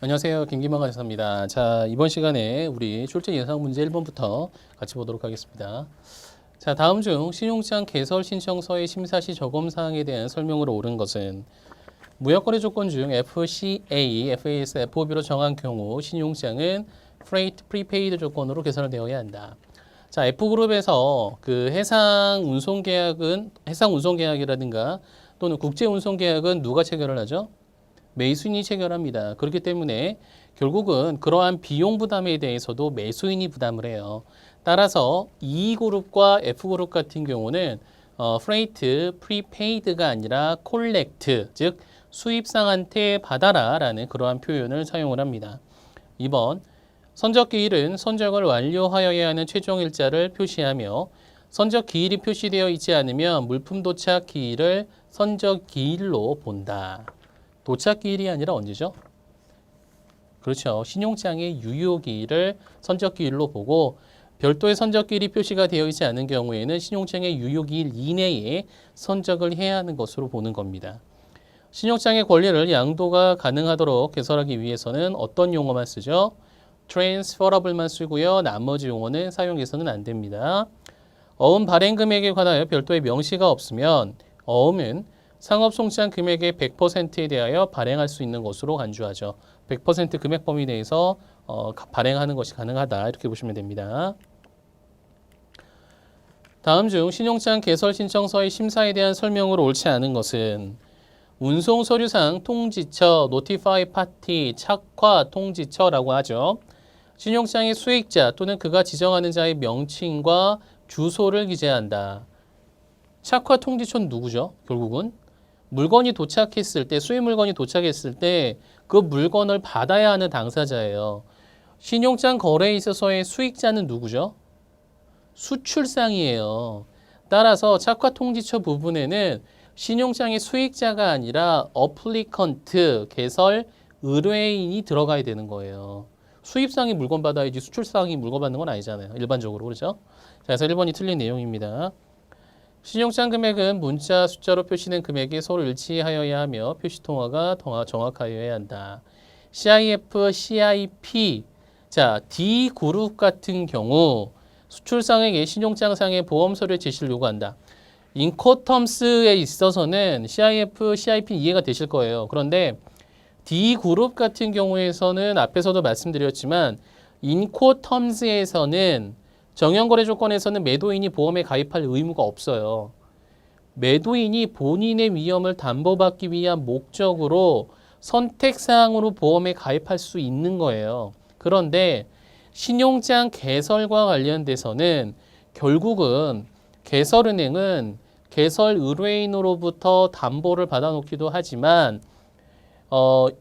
안녕하세요. 김기만 강사입니다. 자, 이번 시간에 우리 출제 예상 문제 1번부터 같이 보도록 하겠습니다. 자, 다음 중 신용장 개설 신청서의 심사 시 적용 사항에 대한 설명으로 옳은 것은 무역거래 조건 중 FCA, FAS, FOB로 정한 경우 신용장은 Freight Prepaid 조건으로 개설되어야 한다. 자, F그룹에서 그 해상 운송 계약이라든가 또는 국제 운송 계약은 누가 체결을 하죠? 매수인이 체결합니다. 그렇기 때문에 결국은 그러한 비용 부담에 대해서도 매수인이 부담을 해요. 따라서 E그룹과 F그룹 같은 경우는 Freight Prepaid가 아니라 Collect, 즉 수입상한테 받아라 라는 그러한 표현을 사용을 합니다. 2번, 선적기일은 선적을 완료하여야 하는 최종 일자를 표시하며 선적기일이 표시되어 있지 않으면 물품 도착 기일을 선적기일로 본다. 도착기일이 아니라 언제죠? 그렇죠. 신용장의 유효기일을 선적기일로 보고 별도의 선적기일이 표시가 되어 있지 않은 경우에는 신용장의 유효기일 이내에 선적을 해야 하는 것으로 보는 겁니다. 신용장의 권리를 양도가 가능하도록 개설하기 위해서는 어떤 용어만 쓰죠? transferable만 쓰고요. 나머지 용어는 사용해서는 안 됩니다. 어음 발행 금액에 관하여 별도의 명시가 없으면 어음은 상업송장 금액의 100%에 대하여 발행할 수 있는 것으로 간주하죠. 100% 금액 범위 내에서 발행하는 것이 가능하다. 이렇게 보시면 됩니다. 다음 중 신용장 개설 신청서의 심사에 대한 설명으로 옳지 않은 것은 운송 서류상 통지처, notify party, 착화 통지처라고 하죠. 신용장의 수익자 또는 그가 지정하는 자의 명칭과 주소를 기재한다. 착화 통지처는 누구죠? 결국은 물건이 도착했을 때, 수입 물건이 도착했을 때 그 물건을 받아야 하는 당사자예요. 신용장 거래에 있어서의 수익자는 누구죠? 수출상이에요. 따라서 착화 통지처 부분에는 신용장의 수익자가 아니라 어플리컨트, 개설 의뢰인이 들어가야 되는 거예요. 수입상이 물건 받아야지 수출상이 물건 받는 건 아니잖아요. 일반적으로 그렇죠? 자, 그래서 1번이 틀린 내용입니다. 신용장 금액은 문자 숫자로 표시된 금액이 서로 일치하여야 하며 표시통화가 정확하여야 한다. CIF, CIP, 자 D그룹 같은 경우 수출상에게 신용장상의 보험서류 제시를 요구한다. 인코텀스에 있어서는 CIF, CIP 이해가 되실 거예요. 그런데 D그룹 같은 경우에서는 앞에서도 말씀드렸지만 인코텀스에서는 정형거래 조건에서는 매도인이 보험에 가입할 의무가 없어요. 매도인이 본인의 위험을 담보받기 위한 목적으로 선택사항으로 보험에 가입할 수 있는 거예요. 그런데 신용장 개설과 관련돼서는 결국은 개설은행은 개설 의뢰인으로부터 담보를 받아놓기도 하지만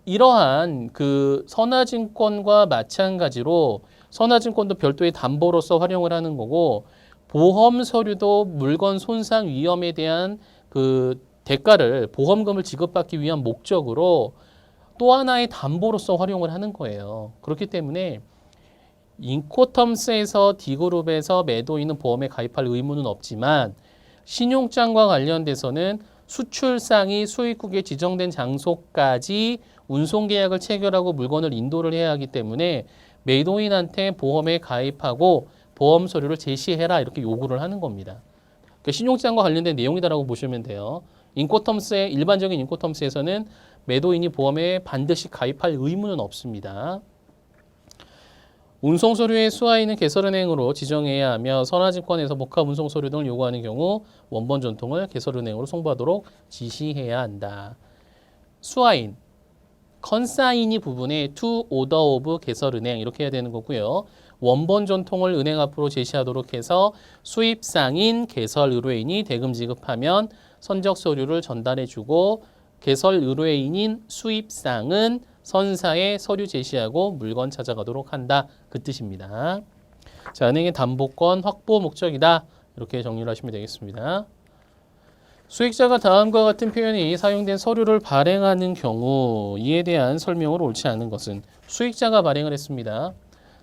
이러한 그 선화증권과 마찬가지로 선화증권도 별도의 담보로서 활용을 하는 거고 보험 서류도 물건 손상 위험에 대한 그 대가를 보험금을 지급받기 위한 목적으로 또 하나의 담보로서 활용을 하는 거예요. 그렇기 때문에 인코텀스에서 D그룹에서 매도인은 보험에 가입할 의무는 없지만 신용장과 관련돼서는 수출상이 수입국에 지정된 장소까지 운송계약을 체결하고 물건을 인도를 해야 하기 때문에 매도인한테 보험에 가입하고 보험 서류를 제시해라 이렇게 요구를 하는 겁니다. 그러니까 신용장과 관련된 내용이다라고 보시면 돼요. 일반적인 인코텀스에서는 매도인이 보험에 반드시 가입할 의무는 없습니다. 운송서류의 수하인은 개설은행으로 지정해야 하며 선화증권에서 복합 운송서류 등을 요구하는 경우 원본 전통을 개설은행으로 송부하도록 지시해야 한다. 수하인, 컨사인이 부분에 to order of 개설은행 이렇게 해야 되는 거고요. 원본 전통을 은행 앞으로 제시하도록 해서 수입상인 개설 의뢰인이 대금 지급하면 선적 서류를 전달해주고 개설 의뢰인인 수입상은 선사에 서류 제시하고 물건 찾아가도록 한다. 그 뜻입니다. 자, 은행의 담보권 확보 목적이다. 이렇게 정리를 하시면 되겠습니다. 수익자가 다음과 같은 표현이 사용된 서류를 발행하는 경우 이에 대한 설명을 옳지 않은 것은 수익자가 발행을 했습니다.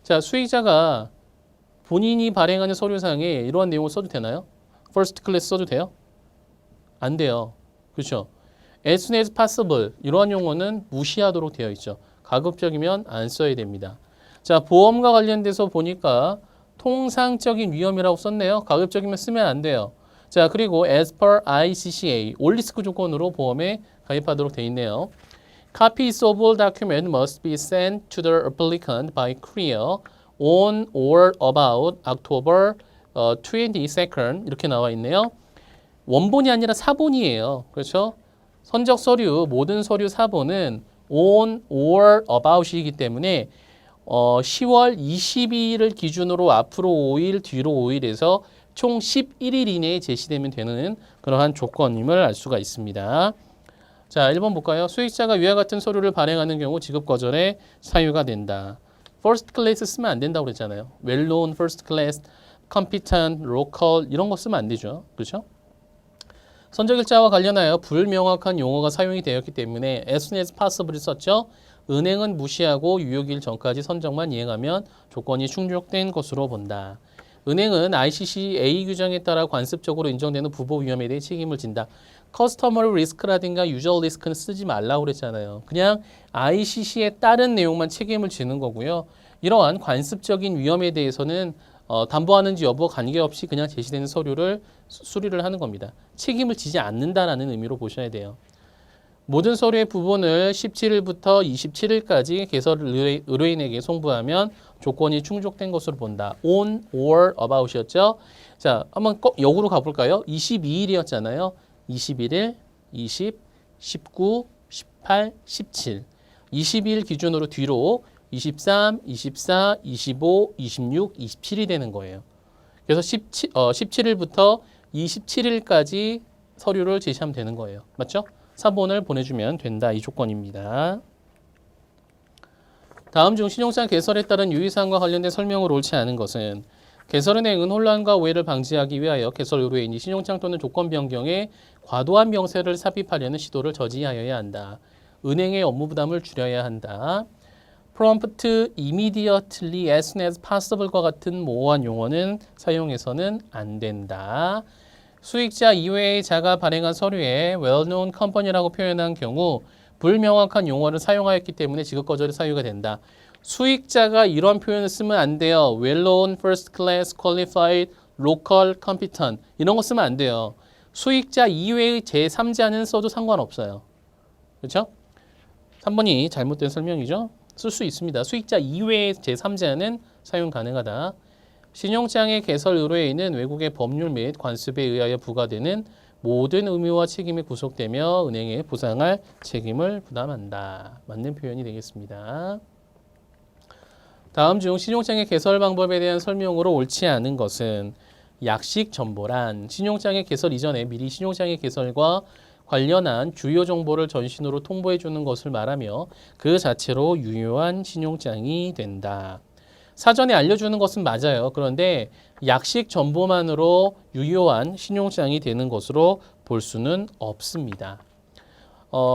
자, 수익자가 본인이 발행하는 서류상에 이러한 내용을 써도 되나요? First class 써도 돼요? 안 돼요. 그렇죠? As soon as possible 이러한 용어는 무시하도록 되어 있죠. 가급적이면 안 써야 됩니다. 자, 보험과 관련돼서 보니까 통상적인 위험이라고 썼네요. 가급적이면 쓰면 안 돼요. 자, 그리고 as per ICCA 올리스크 조건으로 보험에 가입하도록 돼 있네요. Copies of all documents must be sent to the applicant by courier on or about October 22nd 이렇게 나와 있네요. 원본이 아니라 사본이에요. 그렇죠? 선적 서류, 모든 서류 사본은 on or about이기 때문에 10월 22일을 기준으로 앞으로 5일, 뒤로 5일에서 총 11일 이내에 제시되면 되는 그러한 조건임을 알 수가 있습니다. 자, 1번 볼까요? 수익자가 위와 같은 서류를 발행하는 경우 지급 거절에 사유가 된다. First class 쓰면 안 된다고 그랬잖아요. Well-known, first class, competent, local 이런 거 쓰면 안 되죠. 그렇죠? 선적일자와 관련하여 불명확한 용어가 사용이 되었기 때문에 as soon as possible을 썼죠. 은행은 무시하고 유효기일 전까지 선적만 이행하면 조건이 충족된 것으로 본다. 은행은 ICCA 규정에 따라 관습적으로 인정되는 부보 위험에 대해 책임을 진다. 커스터머리 리스크라든가 유저 리스크는 쓰지 말라고 그랬잖아요. 그냥 ICC에 따른 내용만 책임을 지는 거고요. 이러한 관습적인 위험에 대해서는 담보하는지 여부 관계없이 그냥 제시되는 서류를 수리를 하는 겁니다. 책임을 지지 않는다라는 의미로 보셔야 돼요. 모든 서류의 부분을 17일부터 27일까지 개설 의뢰인에게 송부하면 조건이 충족된 것으로 본다. on or about이었죠. 자, 한번 역으로 가볼까요? 22일이었잖아요. 21일, 20, 19, 18, 17. 22일 기준으로 뒤로 23, 24, 25, 26, 27이 되는 거예요. 그래서 17일부터 27일까지 서류를 제시하면 되는 거예요. 맞죠? 사본을 보내주면 된다. 이 조건입니다. 다음 중 신용장 개설에 따른 유의사항과 관련된 설명으로 옳지 않은 것은 개설은행은 혼란과 오해를 방지하기 위하여 개설 의뢰인이 신용장 또는 조건 변경에 과도한 명세를 삽입하려는 시도를 저지하여야 한다. 은행의 업무 부담을 줄여야 한다. prompt, immediately, as soon as possible과 같은 모호한 용어는 사용해서는 안 된다. 수익자 이외의 자가 발행한 서류에 well-known company라고 표현한 경우 불명확한 용어를 사용하였기 때문에 지급 거절의 사유가 된다. 수익자가 이런 표현을 쓰면 안 돼요. well-known, first class, qualified, local, competent 이런 거 쓰면 안 돼요. 수익자 이외의 제3자는 써도 상관없어요. 그렇죠? 3번이 잘못된 설명이죠. 쓸 수 있습니다. 수익자 이외의 제3자는 사용 가능하다. 신용장의 개설 의뢰인은 외국의 법률 및 관습에 의하여 부과되는 모든 의무와 책임에 구속되며 은행에 보상할 책임을 부담한다. 맞는 표현이 되겠습니다. 다음 중 신용장의 개설 방법에 대한 설명으로 옳지 않은 것은 약식 정보란 신용장의 개설 이전에 미리 신용장의 개설과 관련한 주요 정보를 전신으로 통보해 주는 것을 말하며 그 자체로 유효한 신용장이 된다. 사전에 알려주는 것은 맞아요. 그런데 약식 정보만으로 유효한 신용장이 되는 것으로 볼 수는 없습니다.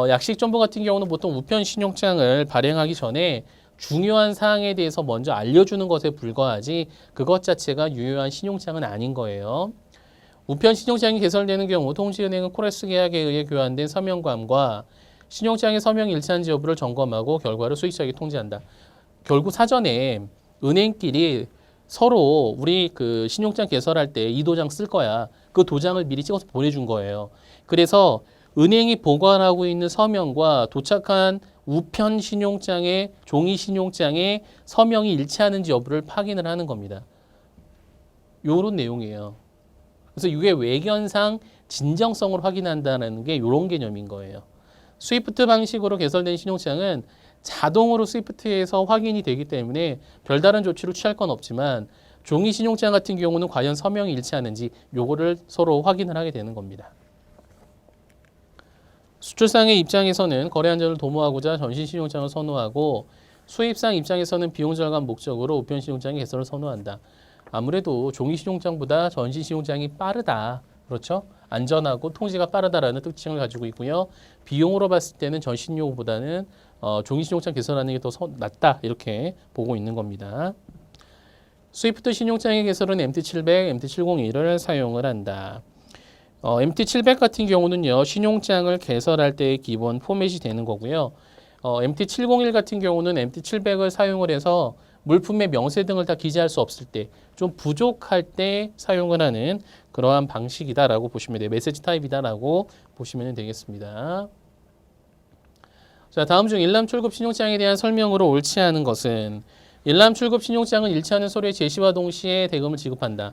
약식 정보 같은 경우는 보통 우편 신용장을 발행하기 전에 중요한 사항에 대해서 먼저 알려주는 것에 불과하지 그것 자체가 유효한 신용장은 아닌 거예요. 우편 신용장이 개설되는 경우 통지은행은 코레스 계약에 의해 교환된 서명감과 신용장의 서명이 일치한지 여부를 점검하고 결과를 수익자에게 통지한다. 결국 사전에 은행끼리 서로 우리 그 신용장 개설할 때 이 도장 쓸 거야. 그 도장을 미리 찍어서 보내준 거예요. 그래서 은행이 보관하고 있는 서명과 도착한 우편 신용장의 종이 신용장의 서명이 일치하는지 여부를 확인을 하는 겁니다. 요런 내용이에요. 그래서 이게 외견상 진정성을 확인한다는 게 이런 개념인 거예요. 스위프트 방식으로 개설된 신용장은 자동으로 스위프트에서 확인이 되기 때문에 별다른 조치를 취할 건 없지만 종이 신용장 같은 경우는 과연 서명이 일치하는지 요거를 서로 확인을 하게 되는 겁니다. 수출상의 입장에서는 거래 안전을 도모하고자 전신 신용장을 선호하고 수입상 입장에서는 비용 절감 목적으로 우편 신용장의 개설을 선호한다. 아무래도 종이 신용장보다 전신 신용장이 빠르다. 그렇죠? 안전하고 통지가 빠르다라는 특징을 가지고 있고요. 비용으로 봤을 때는 전신용보다는 종이 신용장 개설하는 게 더 낫다. 이렇게 보고 있는 겁니다. 스위프트 신용장의 개설은 MT700, MT701을 사용을 한다. MT700 같은 경우는요. 신용장을 개설할 때의 기본 포맷이 되는 거고요. MT701 같은 경우는 MT700을 사용을 해서 물품의 명세 등을 다 기재할 수 없을 때, 좀 부족할 때 사용을 하는 그러한 방식이다라고 보시면 돼요. 메시지 타입이다라고 보시면 되겠습니다. 자, 다음 중 일람 출급 신용장에 대한 설명으로 옳지 않은 것은, 일람 출급 신용장은 일치하는 서류의 제시와 동시에 대금을 지급한다.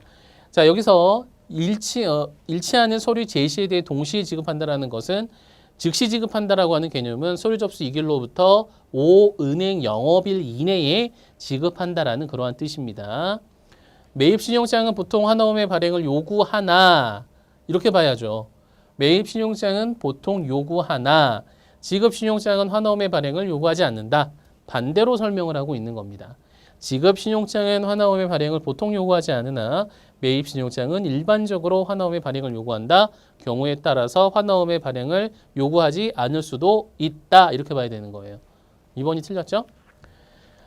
자, 여기서 일치하는 서류 제시에 대해 동시에 지급한다라는 것은, 즉시 지급한다라고 하는 개념은 서류 접수 2일로부터 5은행 영업일 이내에 지급한다라는 그러한 뜻입니다. 매입 신용장은 보통 하나홈의 발행을 요구하나, 이렇게 봐야죠. 매입 신용장은 보통 요구하나, 지급 신용장은 하나홈의 발행을 요구하지 않는다. 반대로 설명을 하고 있는 겁니다. 지급 신용장은 하나홈의 발행을 보통 요구하지 않으나 매입 신용장은 일반적으로 하나홈의 발행을 요구한다. 경우에 따라서 하나홈의 발행을 요구하지 않을 수도 있다. 이렇게 봐야 되는 거예요. 2번이 틀렸죠?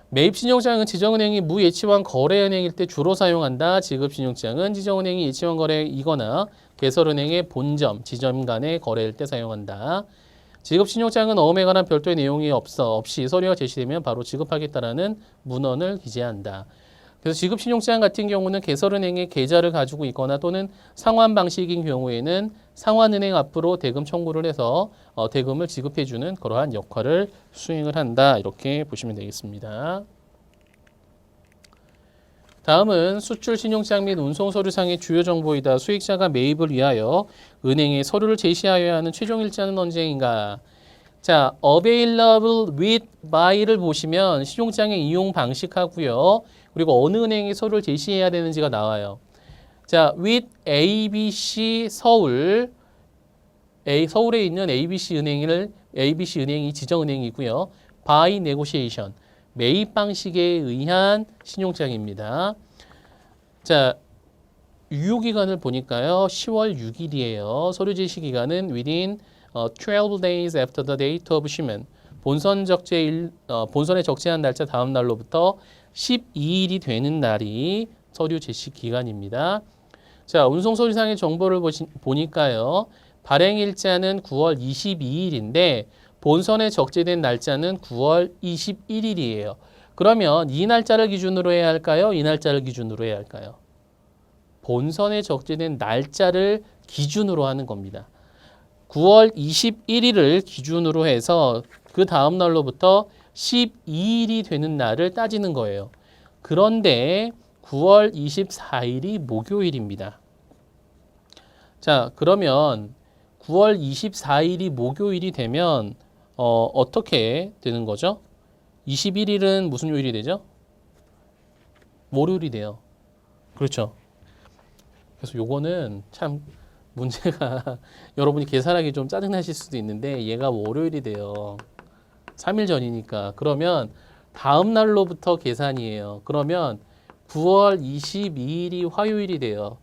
매입 신용장은 지정은행이 무예치환 거래은행일 때 주로 사용한다. 지급 신용장은 지정은행이 예치환 거래이거나 개설은행의 본점, 지점 간의 거래일 때 사용한다. 지급 신용장은 어음에 관한 별도의 내용이 없이 서류가 제시되면 바로 지급하겠다라는 문헌을 기재한다. 그래서 지급 신용장 같은 경우는 개설은행의 계좌를 가지고 있거나 또는 상환 방식인 경우에는 상환은행 앞으로 대금 청구를 해서 대금을 지급해주는 그러한 역할을 수행을 한다. 이렇게 보시면 되겠습니다. 다음은 수출 신용장 및 운송 서류상의 주요 정보이다. 수익자가 매입을 위하여 은행에 서류를 제시하여야 하는 최종 일자는 언제인가? 자, available with by를 보시면 신용장의 이용 방식하고요. 그리고 어느 은행에 서류를 제시해야 되는지가 나와요. 자, with ABC 서울, 서울에 있는 ABC 은행이 지정은행이고요. by negotiation, 매입 방식에 의한 신용장입니다. 자, 유효기간을 보니까요. 10월 6일이에요. 서류 제시 기간은 within 12 days after the date of shipment. 본선에 적재한 날짜 다음 날로부터 12일이 되는 날이 서류 제시 기간입니다. 자, 운송 서류상의 정보를 보니까요. 발행 일자는 9월 22일인데 본선에 적재된 날짜는 9월 21일이에요. 그러면 이 날짜를 기준으로 해야 할까요? 이 날짜를 기준으로 해야 할까요? 본선에 적재된 날짜를 기준으로 하는 겁니다. 9월 21일을 기준으로 해서 그 다음 날로부터 12일이 되는 날을 따지는 거예요. 그런데 9월 24일이 목요일입니다. 자, 그러면 9월 24일이 목요일이 되면 어떻게 되는 거죠? 21일은 무슨 요일이 되죠? 월요일이 돼요. 그렇죠. 그래서 요거는 참 문제가 여러분이 계산하기 좀 짜증나실 수도 있는데 얘가 월요일이 돼요. 3일 전이니까. 그러면 다음 날로부터 계산이에요. 그러면 9월 22일이 화요일이 돼요.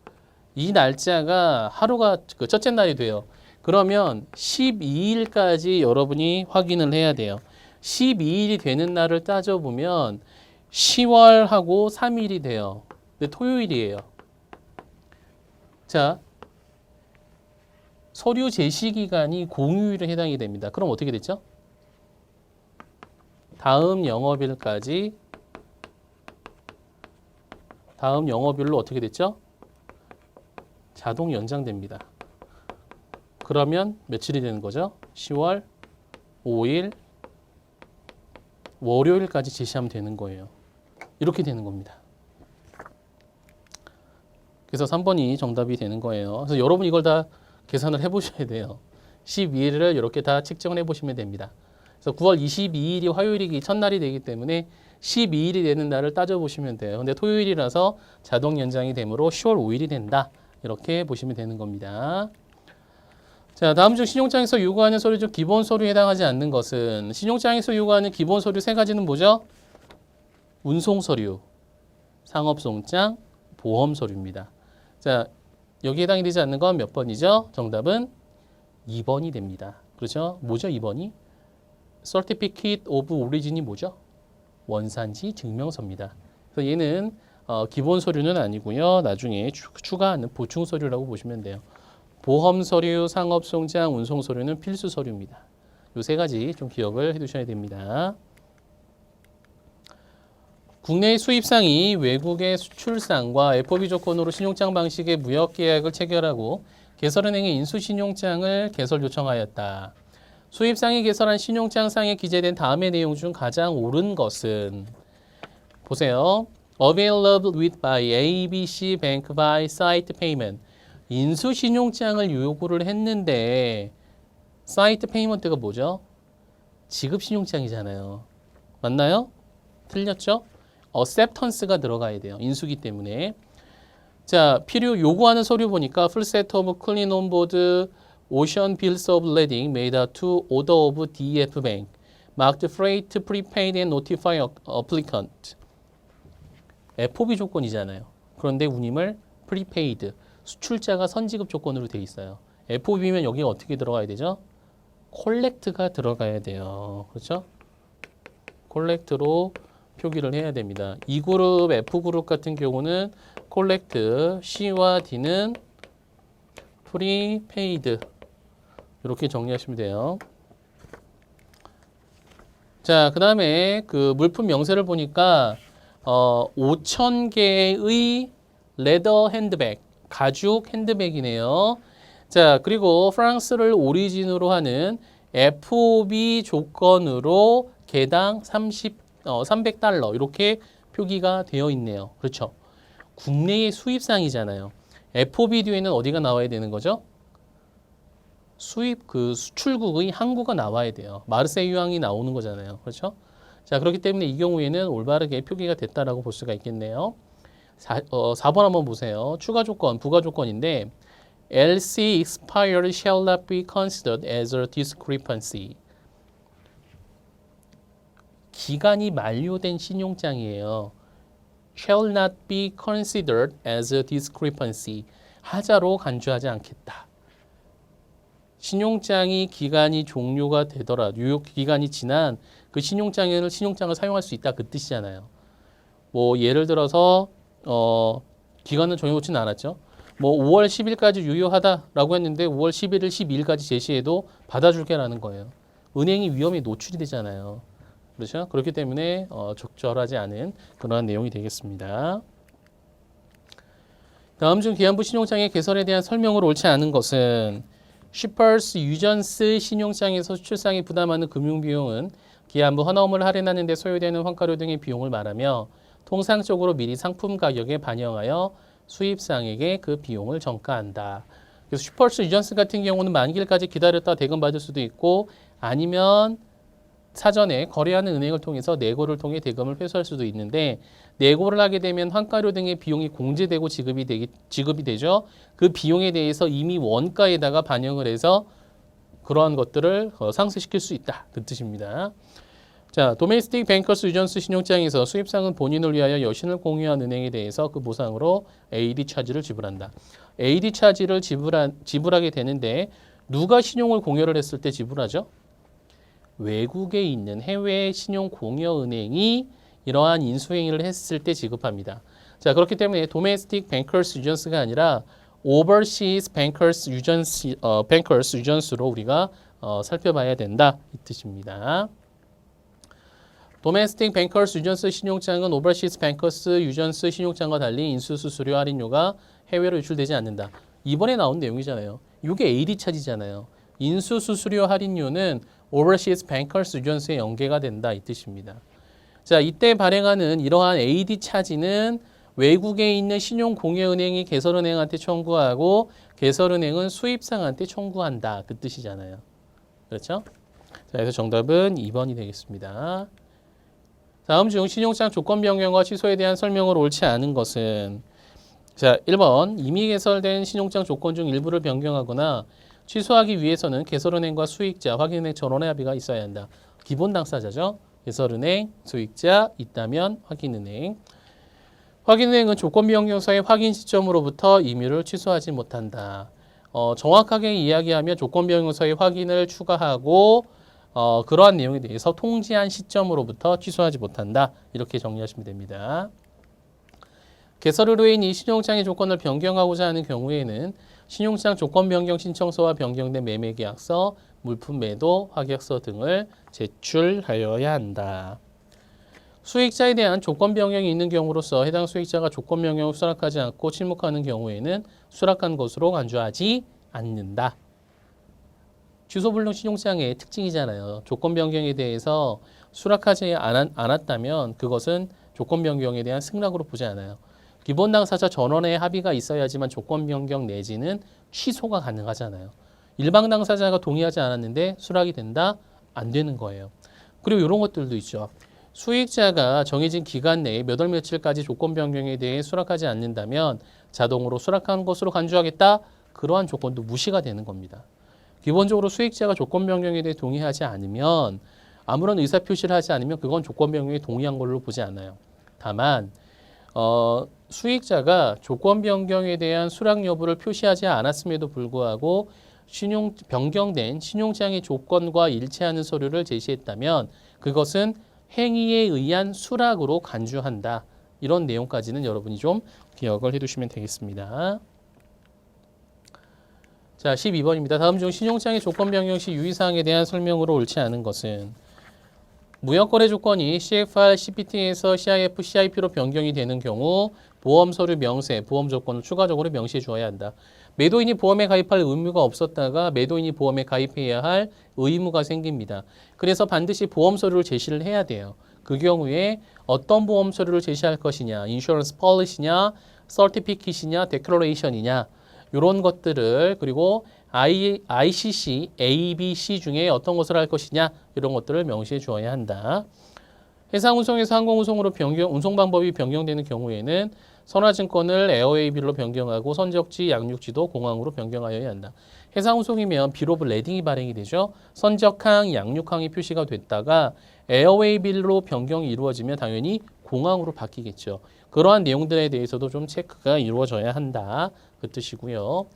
이 날짜가 하루가 그 첫째 날이 돼요. 그러면 12일까지 여러분이 확인을 해야 돼요. 12일이 되는 날을 따져보면 10월하고 3일이 돼요. 근데 토요일이에요. 자, 서류 제시 기간이 공휴일에 해당이 됩니다. 그럼 어떻게 됐죠? 다음 영업일까지, 다음 영업일로 어떻게 됐죠? 자동 연장됩니다. 그러면 며칠이 되는 거죠? 10월 5일 월요일까지 제시하면 되는 거예요. 이렇게 되는 겁니다. 그래서 3번이 정답이 되는 거예요. 그래서 여러분 이걸 다 계산을 해보셔야 돼요. 12일을 이렇게 다 측정을 해보시면 됩니다. 그래서 9월 22일이 화요일이 첫날이 되기 때문에 12일이 되는 날을 따져보시면 돼요. 근데 토요일이라서 자동 연장이 되므로 10월 5일이 된다. 이렇게 보시면 되는 겁니다. 자, 다음 중 신용장에서 요구하는 서류 중 기본 서류에 해당하지 않는 것은, 신용장에서 요구하는 기본 서류 세 가지는 뭐죠? 운송 서류, 상업송장, 보험 서류입니다. 자, 여기 해당이 되지 않는 건 몇 번이죠? 정답은 2번이 됩니다. 그렇죠? 뭐죠, 2번이? Certificate of Origin이 뭐죠? 원산지 증명서입니다. 그래서 얘는 기본 서류는 아니고요. 나중에 추가하는 보충 서류라고 보시면 돼요. 보험 서류, 상업 송장, 운송 서류는 필수 서류입니다. 요 세 가지 좀 기억을 해두셔야 됩니다. 국내의 수입상이 외국의 수출상과 FOB 조건으로 신용장 방식의 무역계약을 체결하고 개설은행에 인수신용장을 개설 요청하였다. 수입상이 개설한 신용장상에 기재된 다음의 내용 중 가장 옳은 것은 보세요. Available with by ABC Bank by site payment. 인수신용장을 요구를 했는데 사이트 페이먼트가 뭐죠? 지급신용장이잖아요. 맞나요? 틀렸죠? acceptance가 들어가야 돼요. 인수기 때문에. 자, 필요 요구하는 서류 보니까 full set of clean on board ocean bills of lading made out to order of DF Bank, marked freight prepaid and notify applicant. FOB 조건이잖아요. 그런데 운임을 prepaid, 수출자가 선지급 조건으로 돼 있어요. FOB면 여기가 어떻게 들어가야 되죠? 콜렉트가 들어가야 돼요. 그렇죠? 콜렉트로 표기를 해야 됩니다. E그룹, F그룹 같은 경우는 콜렉트, C와 D는 프리페이드 이렇게 정리하시면 돼요. 자, 그 다음에 그 물품 명세를 보니까 5,000개의 레더 핸드백, 가죽 핸드백이네요. 자, 그리고 프랑스를 오리진으로 하는 FOB 조건으로 개당 300달러 이렇게 표기가 되어 있네요. 그렇죠? 국내의 수입상이잖아요. FOB 뒤에는 어디가 나와야 되는 거죠? 수출국의 항구가 나와야 돼요. 마르세유 항이 나오는 거잖아요. 그렇죠? 자, 그렇기 때문에 이 경우에는 올바르게 표기가 됐다라고 볼 수가 있겠네요. 4번 한번 보세요. 추가 조건, 부가 조건인데 LC expired shall not be considered as a discrepancy. 기간이 만료된 신용장이에요. shall not be considered as a discrepancy. 하자로 간주하지 않겠다. 신용장이 기간이 종료가 되더라. 유효 기간이 지난 그 신용장을 사용할 수 있다. 그 뜻이잖아요. 뭐 예를 들어서 기간은 정해놓지는 않았죠. 뭐 5월 10일까지 유효하다라고 했는데 5월 11일, 12일까지 제시해도 받아줄게라는 거예요. 은행이 위험에 노출이 되잖아요. 그렇죠? 그렇기 때문에 적절하지 않은 그러한 내용이 되겠습니다. 다음 중 기한부 신용장의 개설에 대한 설명으로 옳지 않은 것은 Shippers 유전스 신용장에서 수출상이 부담하는 금융비용은 기한부 헌화음을 할인하는 데 소요되는 환가료 등의 비용을 말하며 통상적으로 미리 상품 가격에 반영하여 수입상에게 그 비용을 전가한다. 그래서 슈퍼스 유전스 같은 경우는 만기일까지 기다렸다 대금받을 수도 있고 아니면 사전에 거래하는 은행을 통해서 내고를 통해 대금을 회수할 수도 있는데 내고를 하게 되면 환가료 등의 비용이 공제되고 지급이 되죠. 그 비용에 대해서 이미 원가에다가 반영을 해서 그러한 것들을 상쇄시킬 수 있다. 그 뜻입니다. 자, 도메스틱 뱅커스 유전스 신용장에서 수입상은 본인을 위하여 여신을 공유한 은행에 대해서 그 보상으로 AD 차지를 지불한다. AD 차지를 지불하게 되는데 누가 신용을 공여를 했을 때 지불하죠? 외국에 있는 해외 신용 공여 은행이 이러한 인수행위를 했을 때 지급합니다. 자, 그렇기 때문에 도메스틱 뱅커스 유전스가 아니라 overseas bankers 유전스로 우리가 살펴봐야 된다. 이 뜻입니다. 도메스틱 뱅커스 유전스 신용장은 오버시스 뱅커스 유전스 신용장과 달리 인수수수료 할인료가 해외로 유출되지 않는다. 이번에 나온 내용이잖아요. 이게 AD 차지잖아요. 인수수수료 할인료는 오버시스 뱅커스 유전스에 연계가 된다. 이 뜻입니다. 자, 이때 발행하는 이러한 AD 차지는 외국에 있는 신용공여은행이 개설은행한테 청구하고 개설은행은 수입상한테 청구한다. 그 뜻이잖아요. 그렇죠? 자, 그래서 정답은 2번이 되겠습니다. 다음 중 신용장 조건 변경과 취소에 대한 설명으로 옳지 않은 것은 자, 1번 이미 개설된 신용장 조건 중 일부를 변경하거나 취소하기 위해서는 개설은행과 수익자, 확인은행 전원의 합의가 있어야 한다. 기본 당사자죠. 개설은행, 수익자 있다면 확인은행. 확인은행은 조건 변경서의 확인 시점으로부터 임의를 취소하지 못한다. 정확하게 이야기하면 조건 변경서의 확인을 추가하고 그러한 내용에 대해서 통지한 시점으로부터 취소하지 못한다. 이렇게 정리하시면 됩니다. 개설의뢰인이 신용장의 조건을 변경하고자 하는 경우에는 신용장 조건 변경 신청서와 변경된 매매 계약서, 물품 매도 확약서 등을 제출하여야 한다. 수익자에 대한 조건 변경이 있는 경우로서 해당 수익자가 조건 변경을 수락하지 않고 침묵하는 경우에는 수락한 것으로 간주하지 않는다. 취소불능 신용장의 특징이잖아요. 조건 변경에 대해서 수락하지 않았다면 그것은 조건 변경에 대한 승낙으로 보지 않아요. 기본 당사자 전원의 합의가 있어야지만 조건 변경 내지는 취소가 가능하잖아요. 일방 당사자가 동의하지 않았는데 수락이 된다? 안 되는 거예요. 그리고 이런 것들도 있죠. 수익자가 정해진 기간 내에 몇 월 며칠까지 조건 변경에 대해 수락하지 않는다면 자동으로 수락한 것으로 간주하겠다? 그러한 조건도 무시가 되는 겁니다. 기본적으로 수익자가 조건 변경에 대해 동의하지 않으면 아무런 의사 표시를 하지 않으면 그건 조건 변경에 동의한 걸로 보지 않아요. 다만 수익자가 조건 변경에 대한 수락 여부를 표시하지 않았음에도 불구하고 변경된 신용장의 조건과 일치하는 서류를 제시했다면 그것은 행위에 의한 수락으로 간주한다. 이런 내용까지는 여러분이 좀 기억을 해두시면 되겠습니다. 자, 12번입니다. 다음 중 신용장의 조건 변경 시 유의사항에 대한 설명으로 옳지 않은 것은 무역거래 조건이 CFR, CPT에서 CIF, CIP로 변경이 되는 경우 보험서류 명세, 보험 조건을 추가적으로 명시해 주어야 한다. 매도인이 보험에 가입할 의무가 없었다가 매도인이 보험에 가입해야 할 의무가 생깁니다. 그래서 반드시 보험서류를 제시를 해야 돼요. 그 경우에 어떤 보험서류를 제시할 것이냐, 인슈런스 폴리시냐, 서티피킷이냐, 데클러레이션이냐 이런 것들을 그리고 ICC, ABC 중에 어떤 것을 할 것이냐 이런 것들을 명시해 주어야 한다. 해상운송에서 항공운송으로 운송 방법이 변경되는 경우에는 선화증권을 에어웨이빌로 변경하고 선적지, 양육지도 공항으로 변경하여야 한다. 해상운송이면 비로브 레딩이 발행이 되죠. 선적항, 양육항이 표시가 됐다가 에어웨이빌로 변경이 이루어지면 당연히 공항으로 바뀌겠죠. 그러한 내용들에 대해서도 좀 체크가 이루어져야 한다. 그 뜻이고요.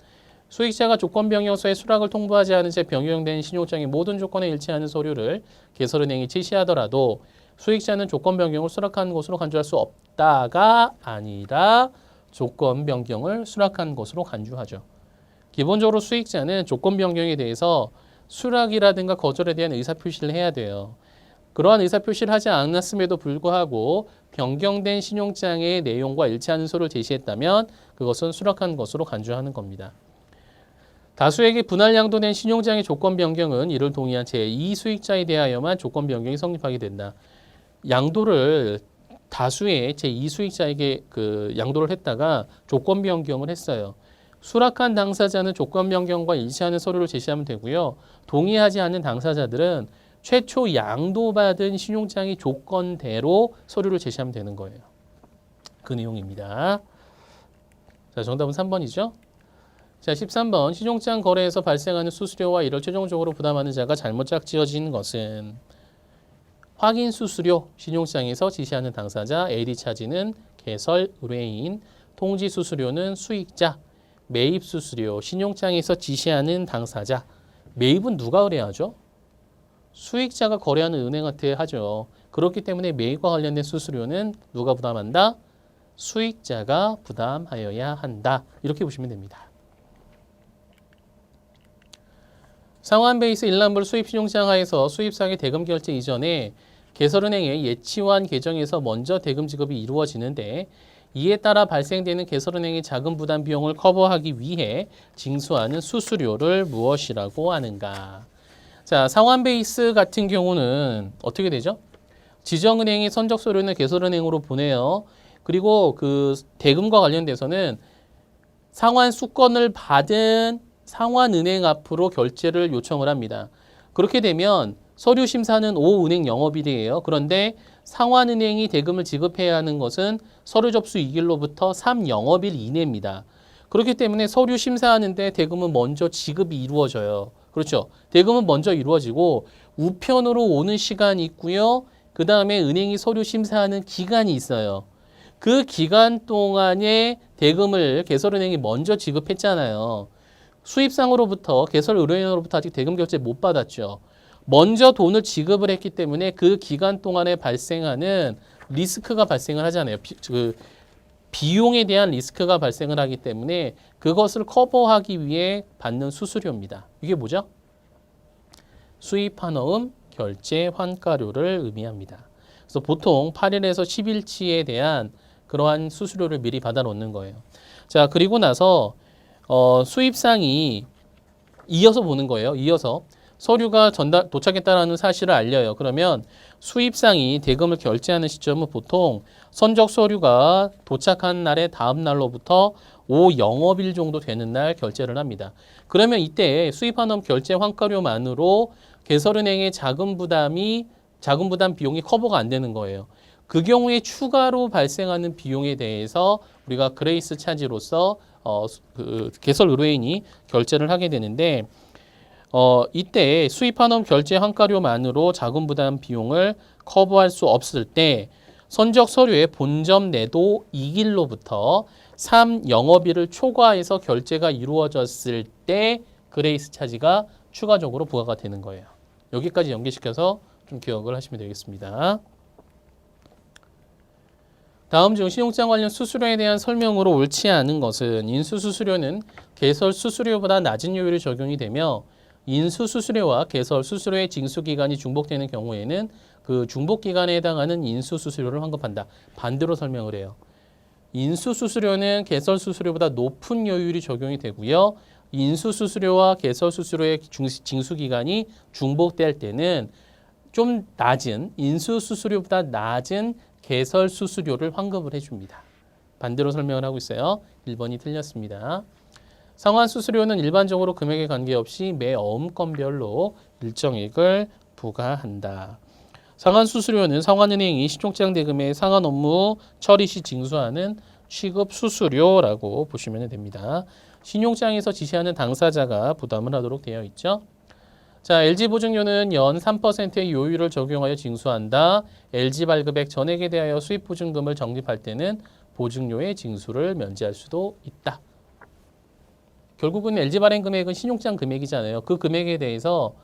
수익자가 조건 변경서에 수락을 통보하지 않은 채 변경된 신용장의 모든 조건에 일치하는 서류를 개설은행이 제시하더라도 수익자는 조건 변경을 수락한 것으로 간주할 수 없다가 아니라 조건 변경을 수락한 것으로 간주하죠. 기본적으로 수익자는 조건 변경에 대해서 수락이라든가 거절에 대한 의사표시를 해야 돼요. 그러한 의사표시를 하지 않았음에도 불구하고 변경된 신용장의 내용과 일치하는 서류를 제시했다면 그것은 수락한 것으로 간주하는 겁니다. 다수에게 분할 양도된 신용장의 조건 변경은 이를 동의한 제2 수익자에 대하여만 조건 변경이 성립하게 된다. 양도를 다수의 제2 수익자에게 양도를 했다가 조건 변경을 했어요. 수락한 당사자는 조건 변경과 일치하는 서류를 제시하면 되고요. 동의하지 않는 당사자들은 최초 양도받은 신용장의 조건대로 서류를 제시하면 되는 거예요. 그 내용입니다. 자, 정답은 3번이죠. 자, 13번 신용장 거래에서 발생하는 수수료와 이를 최종적으로 부담하는 자가 잘못 짝지어진 것은 확인 수수료, 신용장에서 지시하는 당사자, AD 차지는 개설 의뢰인, 통지 수수료는 수익자, 매입 수수료, 신용장에서 지시하는 당사자. 매입은 누가 의뢰하죠? 수익자가 거래하는 은행한테 하죠. 그렇기 때문에 매입과 관련된 수수료는 누가 부담한다? 수익자가 부담하여야 한다. 이렇게 보시면 됩니다. 상환 베이스 일람불 수입 신용장 하에서 수입상의 대금 결제 이전에 개설은행의 예치환 계정에서 먼저 대금 지급이 이루어지는데 이에 따라 발생되는 개설은행의 자금 부담 비용을 커버하기 위해 징수하는 수수료를 무엇이라고 하는가? 자, 상환 베이스 같은 경우는 어떻게 되죠? 지정은행이 선적 서류는 개설은행으로 보내요. 그리고 그 대금과 관련돼서는 상환 수건을 받은 상환은행 앞으로 결제를 요청을 합니다. 그렇게 되면 서류 심사는 오은행 영업일이에요. 그런데 상환은행이 대금을 지급해야 하는 것은 서류 접수 2일로부터 3영업일 이내입니다. 그렇기 때문에 서류 심사하는데 대금은 먼저 지급이 이루어져요. 그렇죠. 대금은 먼저 이루어지고 우편으로 오는 시간이 있고요. 그 다음에 은행이 서류 심사하는 기간이 있어요. 그 기간 동안에 대금을 개설은행이 먼저 지급했잖아요. 수입상으로부터 개설 의뢰인으로부터 아직 대금 결제 못 받았죠. 먼저 돈을 지급을 했기 때문에 그 기간 동안에 발생하는 리스크가 발생을 하잖아요. 비용에 대한 리스크가 발생을 하기 때문에 그것을 커버하기 위해 받는 수수료입니다. 이게 뭐죠? 수입한어음 결제 환가료를 의미합니다. 그래서 보통 8일에서 10일치에 대한 그러한 수수료를 미리 받아 놓는 거예요. 자, 그리고 나서 수입상이 이어서 보는 거예요. 이어서 서류가 도착했다는 사실을 알려요. 그러면 수입상이 대금을 결제하는 시점은 보통 선적 서류가 도착한 날의 다음 날로부터 5영업일 정도 되는 날 결제를 합니다. 그러면 이때 수입한어음 결제 환가료만으로 개설은행의 자금 부담 비용이 커버가 안 되는 거예요. 그 경우에 추가로 발생하는 비용에 대해서 우리가 그레이스 차지로서 개설 의뢰인이 결제를 하게 되는데 이때 수입한어음 결제 환가료만으로 자금 부담 비용을 커버할 수 없을 때 선적 서류의 본점 내도 2일로부터 3영업일을 초과해서 결제가 이루어졌을 때 그레이스 차지가 추가적으로 부과가 되는 거예요. 여기까지 연계시켜서 좀 기억을 하시면 되겠습니다. 다음 중 신용장 관련 수수료에 대한 설명으로 옳지 않은 것은 인수수수료는 개설수수료보다 낮은 요율이 적용이 되며 인수수수료와 개설수수료의 징수기간이 중복되는 경우에는 그 중복기간에 해당하는 인수수수료를 환급한다. 반대로 설명을 해요. 인수수수료는 개설수수료보다 높은 요율이 적용이 되고요. 인수수수료와 개설수수료의 징수기간이 중복될 때는 좀 낮은 인수수수료보다 낮은 개설수수료를 환급을 해줍니다. 반대로 설명을 하고 있어요. 1번이 틀렸습니다. 상환수수료는 일반적으로 금액에 관계없이 매 어음건별로 일정액을 부과한다. 상환수수료는 상환은행이 신용장 대금의 상환 업무 처리 시 징수하는 취급수수료라고 보시면 됩니다. 신용장에서 지시하는 당사자가 부담을 하도록 되어 있죠. 자, LG보증료는 연 3%의 요율을 적용하여 징수한다. LG발급액 전액에 대하여 수입보증금을 적립할 때는 보증료의 징수를 면제할 수도 있다. 결국은 LG발행 금액은 신용장 금액이잖아요. 그 금액에 대해서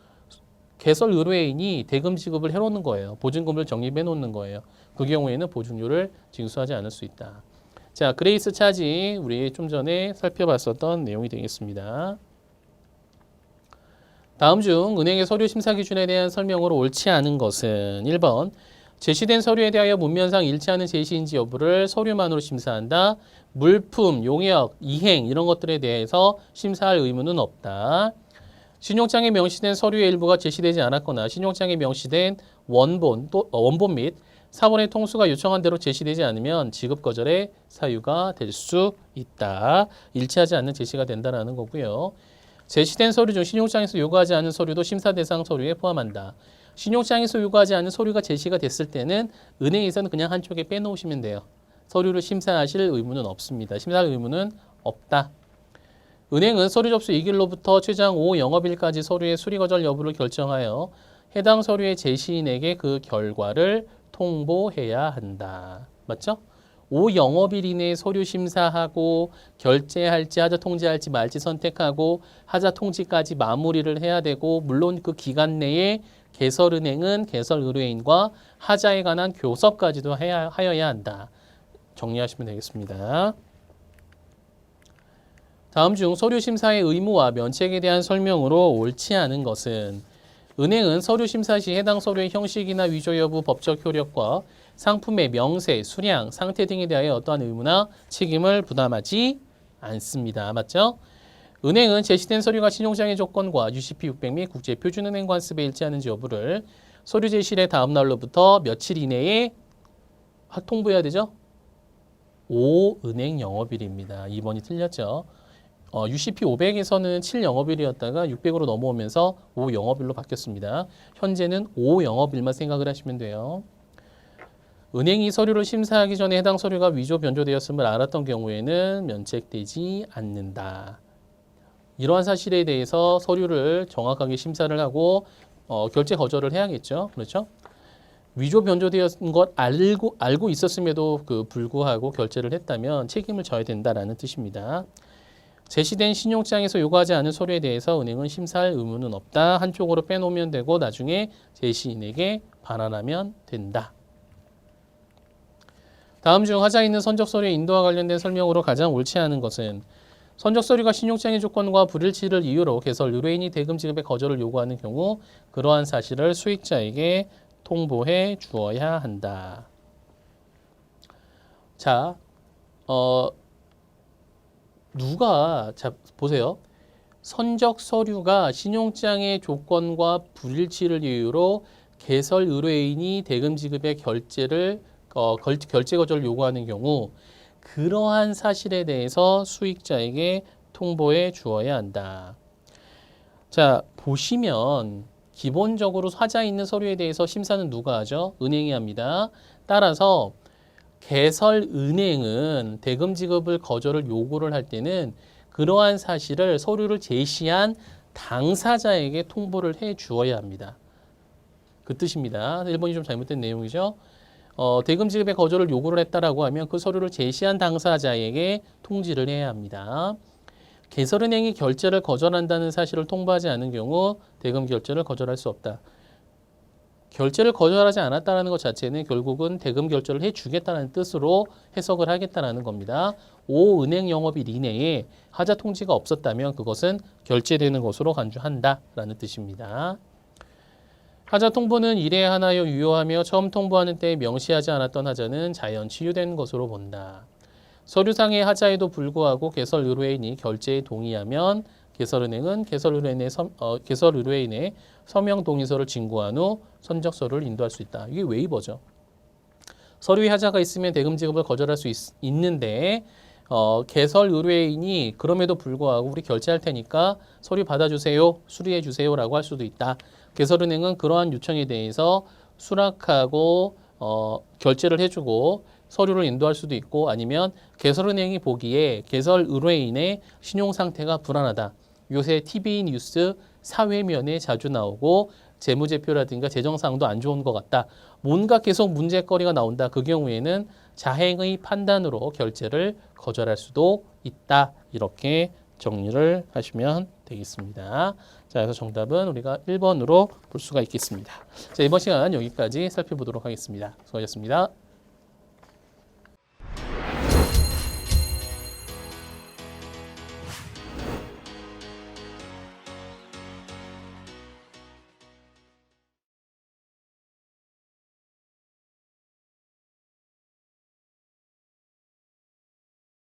개설 의뢰인이 대금 지급을 해놓는 거예요. 보증금을 적립해 놓는 거예요. 그 경우에는 보증료를 징수하지 않을 수 있다. 자, 그레이스 차지 우리 좀 전에 살펴봤었던 내용이 되겠습니다. 다음 중 은행의 서류 심사 기준에 대한 설명으로 옳지 않은 것은 1번 제시된 서류에 대하여 문면상 일치하는 제시인지 여부를 서류만으로 심사한다. 물품, 용역, 이행 이런 것들에 대해서 심사할 의무는 없다. 신용장에 명시된 서류의 일부가 제시되지 않았거나 신용장에 명시된 원본 및 사본의 통수가 요청한 대로 제시되지 않으면 지급 거절의 사유가 될 수 있다. 일치하지 않는 제시가 된다는 거고요. 제시된 서류 중 신용장에서 요구하지 않은 서류도 심사 대상 서류에 포함한다. 신용장에서 요구하지 않은 서류가 제시가 됐을 때는 은행에서는 그냥 한쪽에 빼놓으시면 돼요. 서류를 심사하실 의무는 없습니다. 심사할 의무는 없다. 은행은 서류 접수 2일로부터 최장 5영업일까지 서류의 수리 거절 여부를 결정하여 해당 서류의 제시인에게 그 결과를 통보해야 한다. 맞죠? 5영업일 이내에 서류 심사하고 결제할지 하자 통지할지 말지 선택하고 하자 통지까지 마무리를 해야 되고 물론 그 기간 내에 개설은행은 개설 의뢰인과 하자에 관한 교섭까지도 하여야 한다. 정리하시면 되겠습니다. 다음 중 서류 심사의 의무와 면책에 대한 설명으로 옳지 않은 것은 은행은 서류 심사 시 해당 서류의 형식이나 위조 여부, 법적 효력과 상품의 명세, 수량, 상태 등에 대하여 어떠한 의무나 책임을 부담하지 않습니다. 맞죠? 은행은 제시된 서류가 신용장의 조건과 UCP 600 및 국제표준은행 관습에 일치하는지 여부를 서류 제시일의 다음 날로부터 며칠 이내에 통보해야 되죠? 5은행 영업일입니다. 2번이 틀렸죠? UCP 500에서는 7영업일이었다가 600으로 넘어오면서 5영업일로 바뀌었습니다. 현재는 5영업일만 생각을 하시면 돼요. 은행이 서류를 심사하기 전에 해당 서류가 위조 변조되었음을 알았던 경우에는 면책되지 않는다. 이러한 사실에 대해서 서류를 정확하게 심사를 하고 결제 거절을 해야겠죠. 그렇죠? 위조 변조되었던 것 알고 있었음에도 불구하고 결제를 했다면 책임을 져야 된다라는 뜻입니다. 제시된 신용장에서 요구하지 않은 서류에 대해서 은행은 심사할 의무는 없다. 한쪽으로 빼놓으면 되고 나중에 제시인에게 반환하면 된다. 다음 중 하자 있는 선적 서류의 인도와 관련된 설명으로 가장 옳지 않은 것은 선적 서류가 신용장애 조건과 불일치를 이유로 개설 의뢰인이 대금 지급의 거절을 요구하는 경우 그러한 사실을 수익자에게 통보해 주어야 한다. 자, 자, 보세요. 선적 서류가 신용장애 조건과 불일치를 이유로 개설 의뢰인이 대금 지급의 결제 거절을 요구하는 경우 그러한 사실에 대해서 수익자에게 통보해 주어야 한다. 자, 보시면 기본적으로 하자 있는 서류에 대해서 심사는 누가 하죠? 은행이 합니다. 따라서 개설은행은 대금 지급을 거절을 요구를 할 때는 그러한 사실을 서류를 제시한 당사자에게 통보를 해 주어야 합니다. 그 뜻입니다. 1번이 좀 잘못된 내용이죠. 대금 지급의 거절을 요구를 했다라고 하면 그 서류를 제시한 당사자에게 통지를 해야 합니다. 개설은행이 결제를 거절한다는 사실을 통보하지 않은 경우 대금 결제를 거절할 수 없다. 결제를 거절하지 않았다는 것 자체는 결국은 대금 결제를 해주겠다는 뜻으로 해석을 하겠다는 겁니다. 5 은행 영업일 이내에 하자 통지가 없었다면 그것은 결제되는 것으로 간주한다라는 뜻입니다. 하자 통보는 일에 하나여 유효하며 처음 통보하는 때에 명시하지 않았던 하자는 자연 치유된 것으로 본다. 서류상의 하자에도 불구하고 개설 의뢰인이 결제에 동의하면 개설은행은 개설 의뢰인의 서명 동의서를 진구한 후 선적서류를 인도할 수 있다. 이게 웨이버죠. 서류에 하자가 있으면 대금 지급을 거절할 수 있는데 개설 의뢰인이 그럼에도 불구하고 우리 결제할 테니까 서류 받아주세요, 수리해 주세요라고 할 수도 있다. 개설은행은 그러한 요청에 대해서 수락하고 결제를 해주고 서류를 인도할 수도 있고 아니면 개설은행이 보기에 개설 의뢰인의 신용 상태가 불안하다. 요새 TV 뉴스 사회면에 자주 나오고 재무제표라든가 재정상도 안 좋은 것 같다. 뭔가 계속 문제거리가 나온다. 그 경우에는 자행의 판단으로 결제를 거절할 수도 있다. 이렇게 정리를 하시면 되겠습니다. 자, 그래서 정답은 우리가 1번으로 볼 수가 있겠습니다. 자, 이번 시간 여기까지 살펴보도록 하겠습니다. 수고하셨습니다.